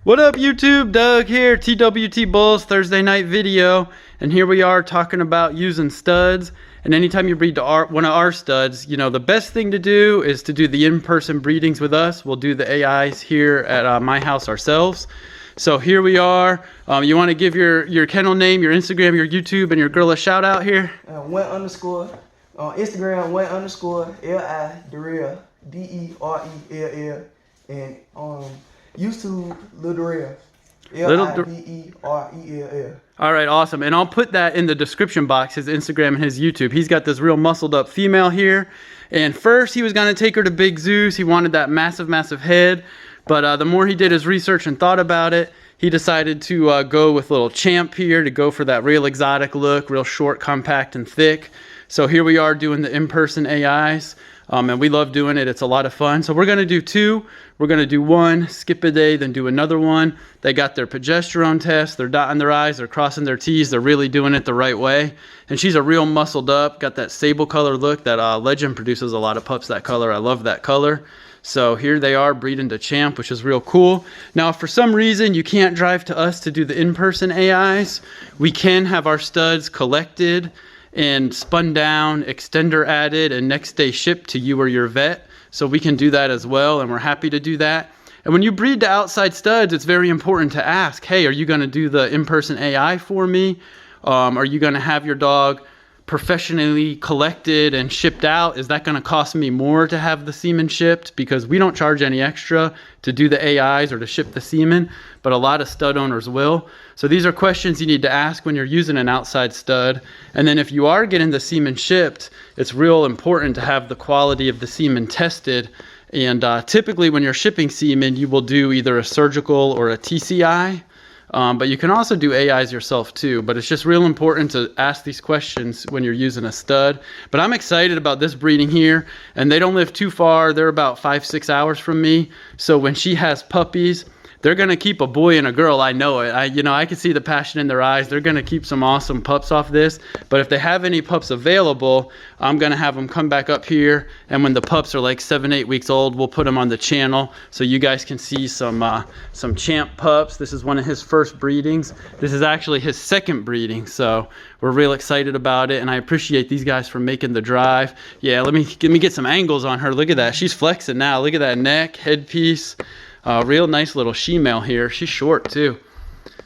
What up YouTube? Doug here, TWT Bulls Thursday night video, and here we are talking about using studs. And anytime you breed to one of our studs, you know, the best thing to do is to do the in-person breedings with us. We'll do the AIs here at my house ourselves. So here we are. You want to give your kennel name, your Instagram, your YouTube, and your girl a shout out here? Went underscore on Instagram, went underscore L-I Darrell, D-E-R-E-L-L, and YouTube, Lil Darrell, L-I-D-E-R-E-L-L. All right, awesome. And I'll put that in the description box, his Instagram and his YouTube. He's got this real muscled up female here. And first he was going to take her to Big Zeus. He wanted that massive, massive head. But the more he did his research and thought about it, he decided to go with little Champ here to go for that real exotic look, real short, compact, and thick. So here we are doing the in-person AIs. And we love doing it. It's a lot of fun. So we're going to do two. We're going to do one, skip a day, then do another one. They got their progesterone test. They're dotting their I's. They're crossing their T's. They're really doing it the right way. And she's a real muscled up, got that sable color look. That Legend produces a lot of pups that color. I love that color. So here they are breeding to Champ, which is real cool. Now, if for some reason you can't drive to us to do the in-person AIs, we can have our studs collected and spun down, extender added, and next day shipped to you or your vet. So we can do that as well, and we're happy to do that. And when you breed to outside studs, it's very important to ask, hey, are you gonna do the in-person AI for me? Are you gonna have your dog professionally collected and shipped out? Is that going to cost me more to have the semen shipped? Because we don't charge any extra to do the AIs or to ship the semen, but a lot of stud owners will. So these are questions you need to ask when you're using an outside stud. And then if you are getting the semen shipped, it's real important to have the quality of the semen tested. And typically when you're shipping semen, you will do either a surgical or a TCI. But you can also do AIs yourself too, but it's just real important to ask these questions when you're using a stud. But I'm excited about this breeding here, and they don't live too far. They're about 5-6 hours from me. So when she has puppies, they're gonna keep a boy and a girl. I know it. I can see the passion in their eyes. They're gonna keep some awesome pups off this. But if they have any pups available, I'm gonna have them come back up here. And when the pups are like 7-8 weeks old, we'll put them on the channel so you guys can see some Champ pups. This is one of his first breedings. This is actually his second breeding, so we're real excited about it. And I appreciate these guys for making the drive. Yeah, let me get some angles on her. Look at that. She's flexing now. Look at that neck, headpiece. Real nice little she-male here. She's short too.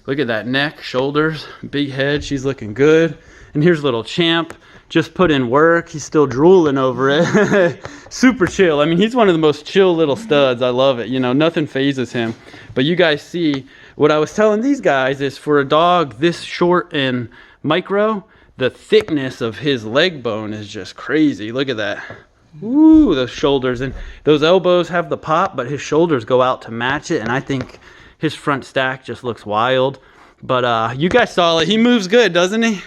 Look at that neck, shoulders, big head. She's looking good. And here's little Champ. Just put in work. He's still drooling over it. Super chill. I mean, he's one of the most chill little studs. I love it. You know, nothing phases him. But you guys see, what I was telling these guys is for a dog this short and micro, the thickness of his leg bone is just crazy. Look at that. Ooh, those shoulders, and those elbows have the pop, but his shoulders go out to match it, and I think his front stack just looks wild. But you guys saw it. He moves good, doesn't he?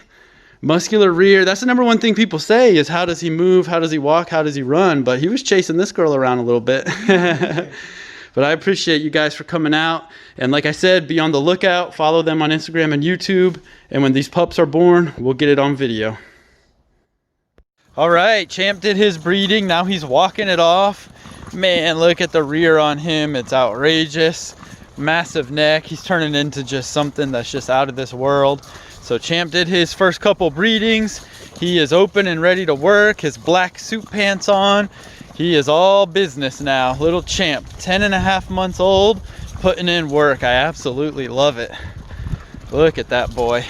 Muscular rear. That's the number one thing people say is how does he move, how does he walk, how does he run? But he was chasing this girl around a little bit. But I appreciate you guys for coming out. And like I said, be on the lookout. Follow them on Instagram and YouTube. And when these pups are born, we'll get it on video. All right, Champ did his breeding. Now he's walking it off. Man, look at the rear on him. It's outrageous. Massive neck. He's turning into just something that's just out of this world. So Champ did his first couple breedings. He is open and ready to work. His black suit pants on. He is all business now. Little Champ, 10.5 months old, putting in work. I absolutely love it. Look at that boy.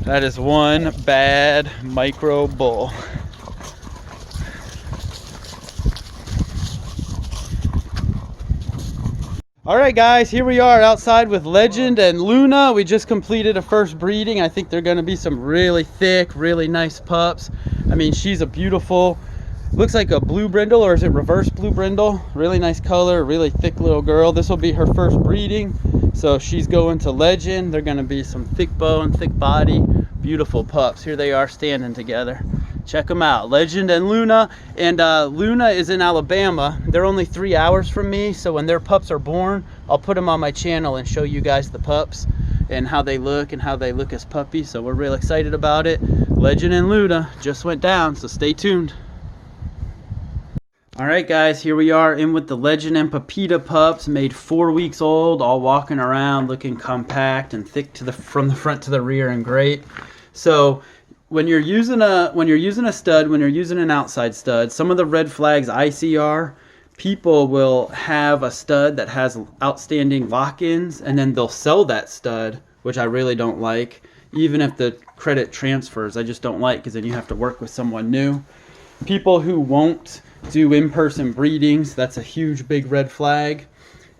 That is one bad micro bull. All right, guys, here we are outside with Legend and Luna. We just completed a first breeding. I think they're gonna be some really thick, really nice pups. I mean, she's a beautiful, looks like a blue brindle, or is it reverse blue brindle? Really nice color, really thick little girl. This will be her first breeding. So she's going to Legend. They're gonna be some thick bone, thick body, beautiful pups. Here they are standing together. Check them out, Legend and Luna. And Luna is in Alabama. They're only 3 hours from me, so when their pups are born, I'll put them on my channel and show you guys the pups and how they look as puppies. So we're real excited about it. Legend and Luna just went down, so stay tuned. All right, guys, here we are in with the Legend and Pepita pups, made 4 weeks old, all walking around, looking compact and thick from the front to the rear, and great. So when you're using a stud, when you're using an outside stud, some of the red flags I see are people will have a stud that has outstanding lock-ins, and then they'll sell that stud, which I really don't like. Even if the credit transfers, I just don't like, because then you have to work with someone new. People who won't do in-person breedings, that's a huge big red flag.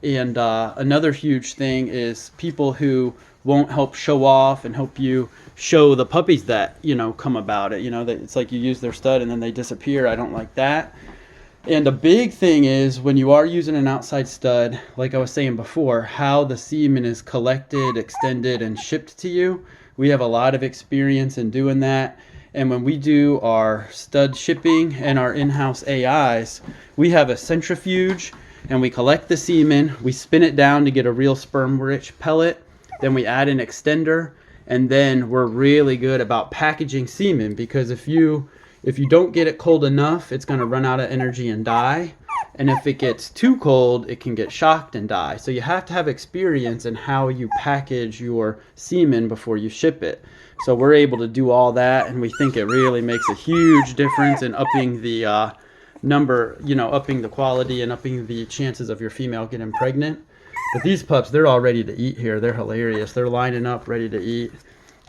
And another huge thing is people who won't help show off and help you show the puppies that, you know, come about it. You know, that it's like you use their stud and then they disappear. I don't like that. And a big thing is when you are using an outside stud, like I was saying before, how the semen is collected, extended, and shipped to you. We have a lot of experience in doing that. And when we do our stud shipping and our in-house AIs, we have a centrifuge and we collect the semen, we spin it down to get a real sperm-rich pellet, then we add an extender, and then we're really good about packaging semen, because if you don't get it cold enough, it's going to run out of energy and die. And if it gets too cold, it can get shocked and die. So you have to have experience in how you package your semen before you ship it. So we're able to do all that, and we think it really makes a huge difference in upping the upping the quality and upping the chances of your female getting pregnant. But these pups, they're all ready to eat here. They're hilarious. They're lining up, ready to eat.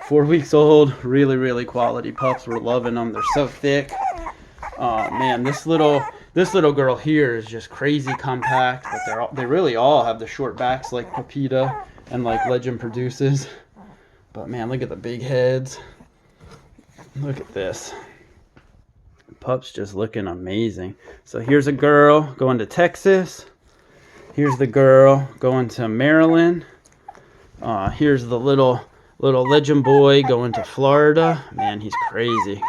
4 weeks old, really, really quality pups. We're loving them. They're so thick. Oh man, this little girl here is just crazy compact, but they really all have the short backs like Pepita and like Legend produces. But man, look at the big heads. Look at this. The pups just looking amazing. So here's a girl going to Texas. Here's the girl going to Maryland. Here's the little Legend boy going to Florida. Man, he's crazy.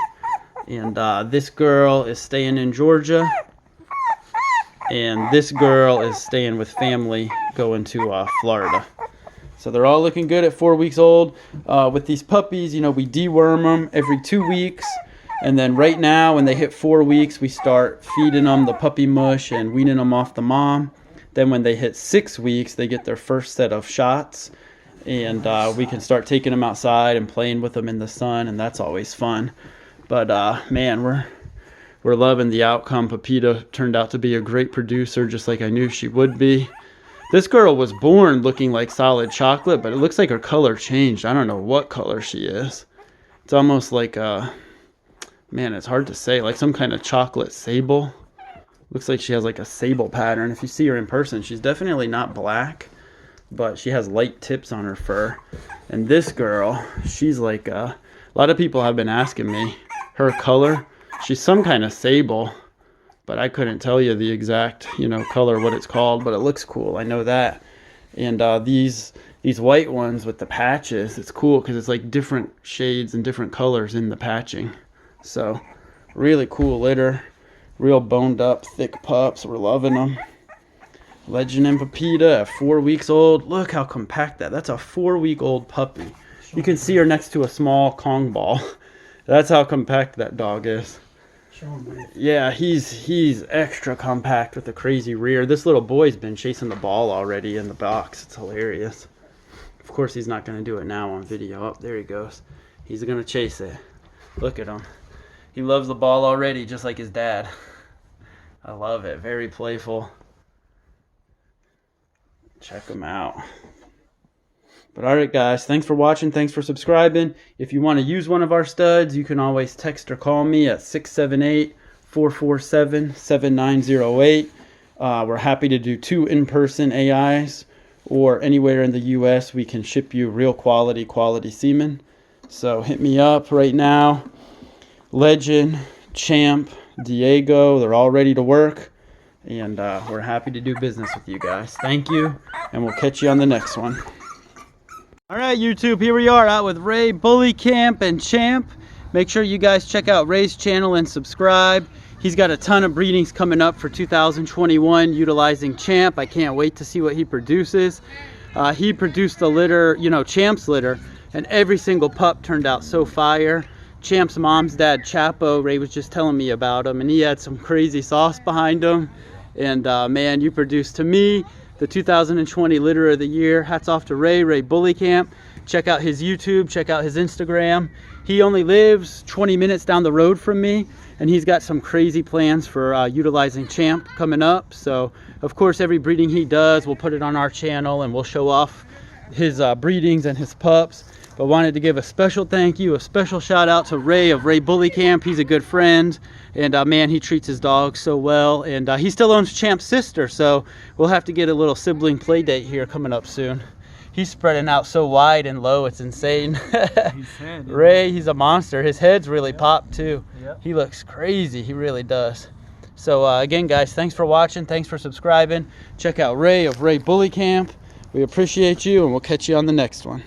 And this girl is staying in Georgia. And this girl is staying with family going to Florida. So they're all looking good at 4 weeks old. With these puppies, you know, we deworm them every 2 weeks. And then right now, when they hit 4 weeks, we start feeding them the puppy mush and weaning them off the mom. Then when they hit 6 weeks, they get their first set of shots. And we can start taking them outside and playing with them in the sun, and that's always fun. But man, we're loving the outcome. Pepita turned out to be a great producer, just like I knew she would be. This girl was born looking like solid chocolate, but it looks like her color changed. I don't know what color she is. It's almost like man, it's hard to say, like some kind of chocolate sable. Looks like she has like a sable pattern. If you see her in person, she's definitely not black, but she has light tips on her fur. And this girl, she's like a lot of people have been asking me her color. She's some kind of sable, but I couldn't tell you the exact, you know, color, what it's called, but it looks cool. I know that. And these white ones with the patches, it's cool because it's like different shades and different colors in the patching. So really cool litter, real boned up, thick pups. We're loving them. Legend and Pepita at 4 weeks old. Look how compact that's a 4-week-old puppy. You can see her next to a small Kong ball. That's how compact that dog is. Yeah, he's extra compact with a crazy rear. This little boy's been chasing the ball already in the box. It's hilarious. Of course, he's not going to do it now on video. Oh, there he goes. He's going to chase it. Look at him. He loves the ball already, just like his dad. I love it. Very playful. Check him out. But alright guys, thanks for watching, thanks for subscribing. If you want to use one of our studs, you can always text or call me at 678-447-7908. We're happy to do 2 in-person AIs, or anywhere in the US we can ship you real quality semen. So hit me up right now. Legend, Champ, Diego, they're all ready to work. And we're happy to do business with you guys. Thank you, and we'll catch you on the next one. All right, YouTube, here we are out with Ray, Bully Camp, and Champ. Make sure you guys check out Ray's channel and subscribe. He's got a ton of breedings coming up for 2021 utilizing Champ. I can't wait to see what he produces. He produced the litter, you know, Champ's litter, and every single pup turned out so fire. Champ's mom's dad, Chapo, Ray was just telling me about him, and he had some crazy sauce behind him. And man, you produced, to me, the 2020 Litter of the Year. Hats off to Ray Bully Camp. Check out his YouTube, check out his Instagram. He only lives 20 minutes down the road from me, and he's got some crazy plans for utilizing Champ coming up. So of course, every breeding he does, we'll put it on our channel and we'll show off his breedings and his pups. But wanted to give a special thank you, a special shout out to Ray of Ray Bully Camp. He's a good friend, and man, he treats his dog so well. And he still owns Champ's sister, so we'll have to get a little sibling play date here coming up soon. He's spreading out so wide and low, it's insane. Ray, he's a monster. His head's really popped too. Yep. He looks crazy, he really does. So again, guys, thanks for watching, thanks for subscribing. Check out Ray of Ray Bully Camp. We appreciate you, and we'll catch you on the next one.